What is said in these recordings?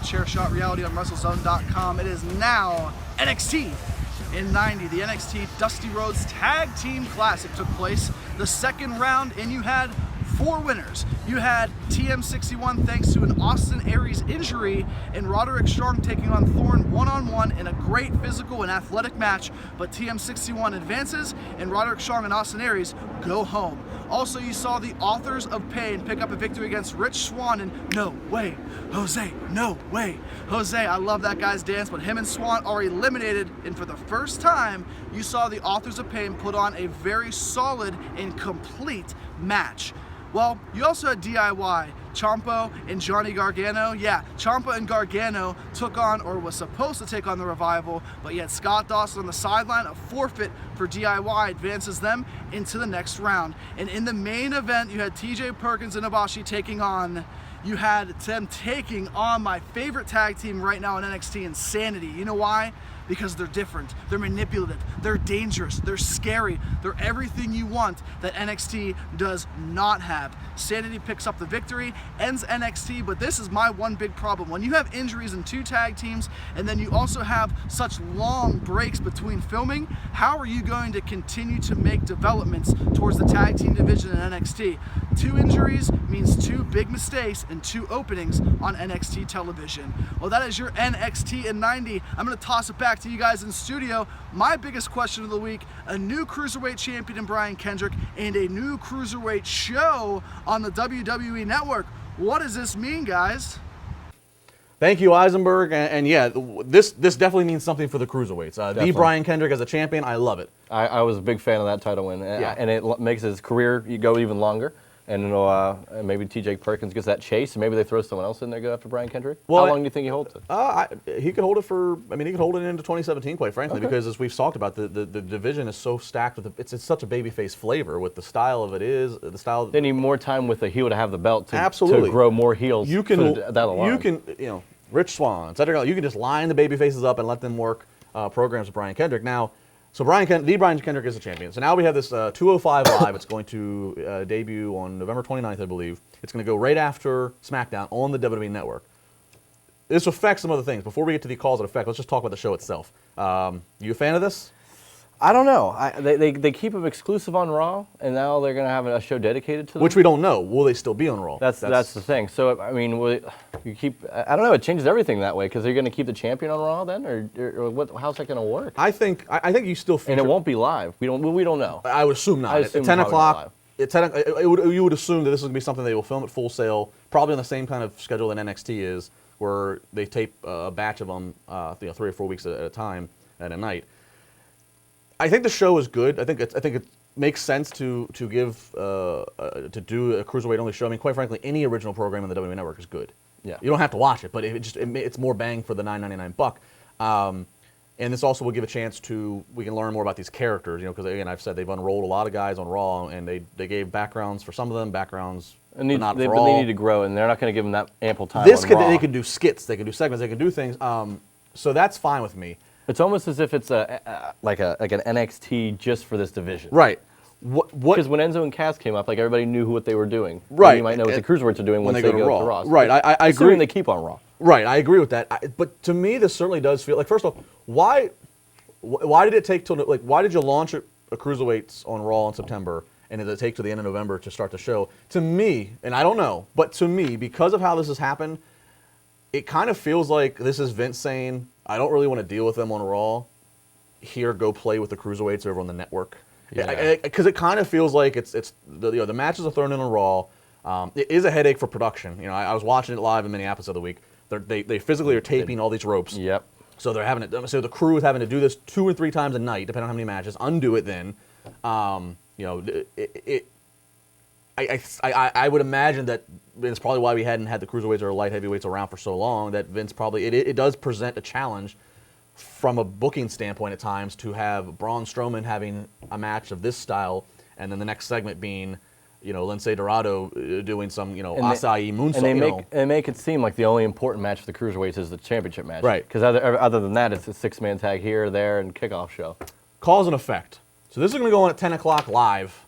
Chair Shot Reality on WrestleZone.com. It is now NXT in 90. The NXT Dusty Rhodes Tag Team Classic took place, the second round, and you had 4 winners. You had TM61 thanks to an Austin Aries injury, and Roderick Strong taking on Thorne one-on-one in a great physical and athletic match, but TM61 advances, and Roderick Strong and Austin Aries go home. Also, you saw the Authors of Pain pick up a victory against Rich Swann and No Way Jose, No Way Jose. I love that guy's dance, but him and Swann are eliminated, and for the first time, you saw the Authors of Pain put on a very solid and complete match. Well, you also had DIY, Ciampa and Johnny Gargano. Yeah, Ciampa and Gargano took on, or was supposed to take on, the Revival, but yet Scott Dawson on the sideline, a forfeit for DIY, advances them into the next round. And in the main event, you had TJ Perkins and Ibushi taking on, you had them taking on my favorite tag team right now in NXT, Insanity. You know why? Because they're different, they're manipulative, they're dangerous, they're scary, they're everything you want that NXT does not have. Sanity picks up the victory, ends NXT, but this is my one big problem. When you have injuries in 2 tag teams, and then you also have such long breaks between filming, how are you going to continue to make developments towards the tag team division in NXT? 2 injuries means 2 big mistakes and 2 openings on NXT television. Well, that is your NXT in 90. I'm gonna toss it back to you guys in studio. My biggest question of the week: a new Cruiserweight champion in Brian Kendrick and a new Cruiserweight show on the WWE Network. What does this mean, guys? Thank you, Eisenberg. And yeah, this definitely means something for the Cruiserweights. The Brian Kendrick as a champion, I love it. I was a big fan of that title win, and it makes his career go even longer. And maybe TJ Perkins gets that chase, and maybe they throw someone else in there, go after Brian Kendrick. Well, how long do you think he holds it? He could hold it for. I mean, he could hold it into 2017, quite frankly, because as we've talked about, the division is so stacked with it's such a babyface flavor with the style of it is the style. They need more time with the heel to have the belt to absolutely to grow more heels. You can Rich Swann, etc. You can just line the babyfaces up and let them work programs with Brian Kendrick now. So Brian Kendrick is the champion. So now we have this 205 Live. It's going to debut on November 29th, I believe. It's going to go right after SmackDown on the WWE Network. This affects some other things. Before we get to the cause it affects, let's just talk about the show itself. You a fan of this? I don't know. They keep them exclusive on Raw, and now they're going to have a show dedicated to them. Which we don't know. Will they still be on Raw? That's the thing. So, I mean, I don't know. It changes everything that way, because they're going to keep the champion on Raw then, or what? How's that going to work? I think you still feature. And it won't be live. We don't know. I would assume not. At 10 o'clock. You would assume that this is going to be something they will film at Full Sail, probably on the same kind of schedule that NXT is, where they tape a batch of them, 3 or 4 weeks at a time at a night. I think the show is good. I think it makes sense to do a Cruiserweight only show. I mean, quite frankly, any original program on the WWE Network is good. Yeah. You don't have to watch it, but it's more bang for the $9.99 buck. And this also will give a chance we can learn more about these characters. Because again, I've said they've unrolled a lot of guys on Raw, and they gave backgrounds for some of them, backgrounds. But not for all. They need to grow, and they're not going to give them that ample time. They can do skits, they can do segments, they can do things. So that's fine with me. It's almost as if it's like an NXT just for this division. Right. Because when Enzo and Cass came up, everybody knew what they were doing. Right. And you might know what the Cruiserweights are doing once they go to Raw. Right. I agree. Assuming they keep on Raw. Right. I agree with that. But to me, this certainly does feel like, first off, why did it take till why did you launch a Cruiserweights on Raw in September, and did it take to the end of November to start the show? To me, and I don't know, but to me, because of how this has happened, it kind of feels like this is Vince saying, I don't really want to deal with them on Raw. Here, go play with the Cruiserweights over on the network. Because it kind of feels like the matches are thrown in on Raw. It is a headache for production. I was watching it live in Minneapolis the other week. They physically are taping all these ropes. Yep. So so the crew is having to do this 2 or 3 times a night, depending on how many matches. Undo it then. I would imagine that it's probably why we hadn't had the Cruiserweights or light heavyweights around for so long, that Vince probably, it does present a challenge from a booking standpoint at times to have Braun Strowman having a match of this style, and then the next segment being, Lince Dorado doing some, acai moonsault. And they make it seem like the only important match for the Cruiserweights is the championship match. Right. Because other than that, it's a 6-man tag here, there, and kickoff show. Cause and effect. So this is going to go on at 10 o'clock live.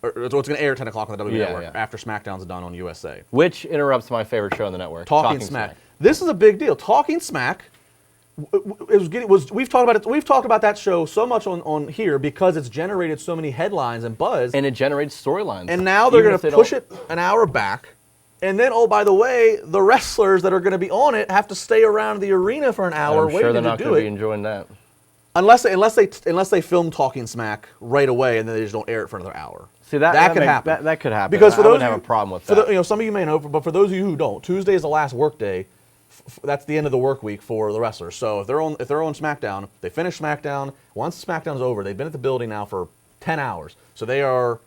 So it's going to air at 10 o'clock on the WWE Network after SmackDown's done on USA. Which interrupts my favorite show on the network, Talking Smack. This is a big deal. Talking Smack. We've talked about it. We've talked about that show so much on here because it's generated so many headlines and buzz, and it generates storylines. And now they're going to push it an hour back, and then by the way, the wrestlers that are going to be on it have to stay around the arena for an hour waiting to do it. I'm sure they're not going to be enjoying that. Unless they film Talking Smack right away and then they just don't air it for another hour. See that could happen. That could happen. Because I wouldn't have a problem with that. Some of you may know, but for those of you who don't, Tuesday is the last work day. That's the end of the work week for the wrestlers. So if they're on SmackDown, they finish SmackDown. Once SmackDown's over, they've been at the building now for 10 hours. So they are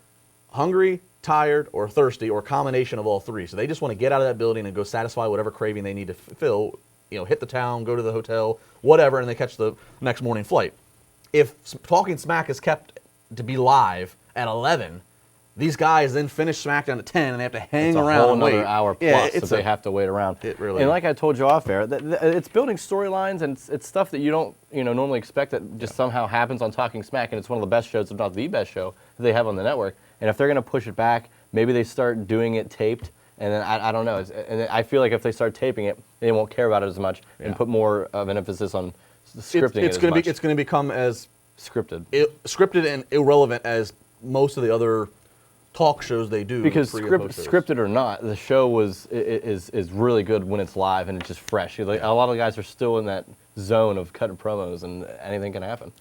hungry, tired, or thirsty, or a combination of all three. So they just want to get out of that building and go satisfy whatever craving they need to fill. Hit the town, go to the hotel, whatever, and they catch the next morning flight. If Talking Smack is kept to be live at 11, these guys then finish SmackDown at 10, and they have to hang around and wait. It's a whole hour plus that they have to wait around. It really. And like I told you off air, it's building storylines, and it's stuff that you don't normally expect that just somehow happens on Talking Smack, and it's one of the best shows, if not the best show, that they have on the network. And if they're going to push it back, maybe they start doing it taped, and then I don't know. And I feel like if they start taping it, they won't care about it as much and put more of an emphasis on scripting it's going to become as scripted and irrelevant as most of the other talk shows they do. Because scripted or not, the show is really good when it's live and it's just fresh. Like, a lot of the guys are still in that zone of cutting promos, and anything can happen.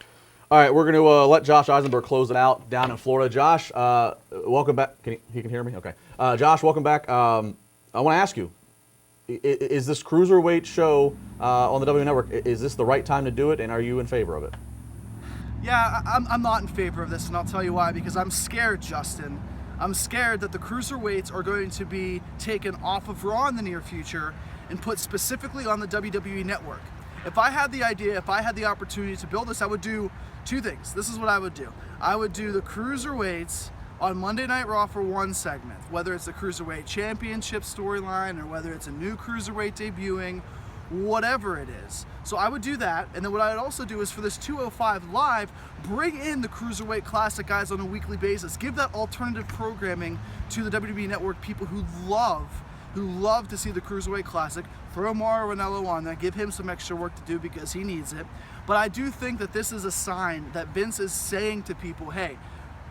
All right, we're going to let Josh Eisenberg close it out down in Florida. Josh, welcome back. He can hear me? Okay. Josh, welcome back. I want to ask you, is this Cruiserweight show on the W Network, is this the right time to do it, and are you in favor of it? Yeah, I'm not in favor of this, and I'll tell you why. Because I'm scared, Justin. I'm scared that the Cruiserweights are going to be taken off of Raw in the near future and put specifically on the WWE Network. If I had the idea, if I had the opportunity to build this, I would do two things. This is what I would do. I would do the Cruiserweights on Monday Night Raw for one segment, whether it's the Cruiserweight Championship storyline or whether it's a new Cruiserweight debuting, whatever it is. So I would do that, and then what I would also do is for this 205 Live, bring in the Cruiserweight Classic guys on a weekly basis. Give that alternative programming to the WWE Network people who love to see the Cruiserweight Classic. Throw Mauro Ranallo on there, give him some extra work to do because he needs it. But I do think that this is a sign that Vince is saying to people, hey,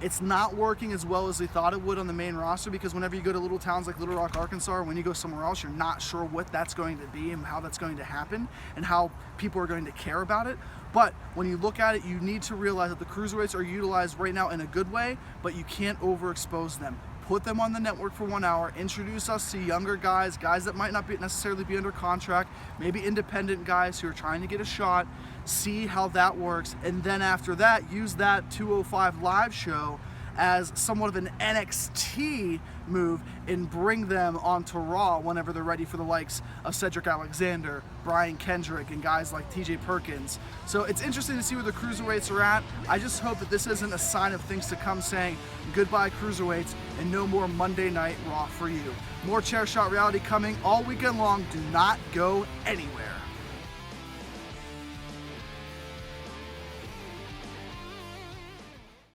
it's not working as well as they thought it would on the main roster, because whenever you go to little towns like Little Rock, Arkansas, or when you go somewhere else, you're not sure what that's going to be and how that's going to happen and how people are going to care about it. But when you look at it, you need to realize that the Cruiserweights are utilized right now in a good way, but you can't overexpose them. Put them on the network for 1 hour, introduce us to younger guys that might not necessarily be under contract, maybe independent guys who are trying to get a shot, see how that works, and then after that, use that 205 Live show as somewhat of an NXT move and bring them onto Raw whenever they're ready for the likes of Cedric Alexander, Brian Kendrick, and guys like TJ Perkins. So it's interesting to see where the Cruiserweights are at. I just hope that this isn't a sign of things to come, saying goodbye Cruiserweights and no more Monday Night Raw for you. More Chair Shot Reality coming all weekend long. Do not go anywhere.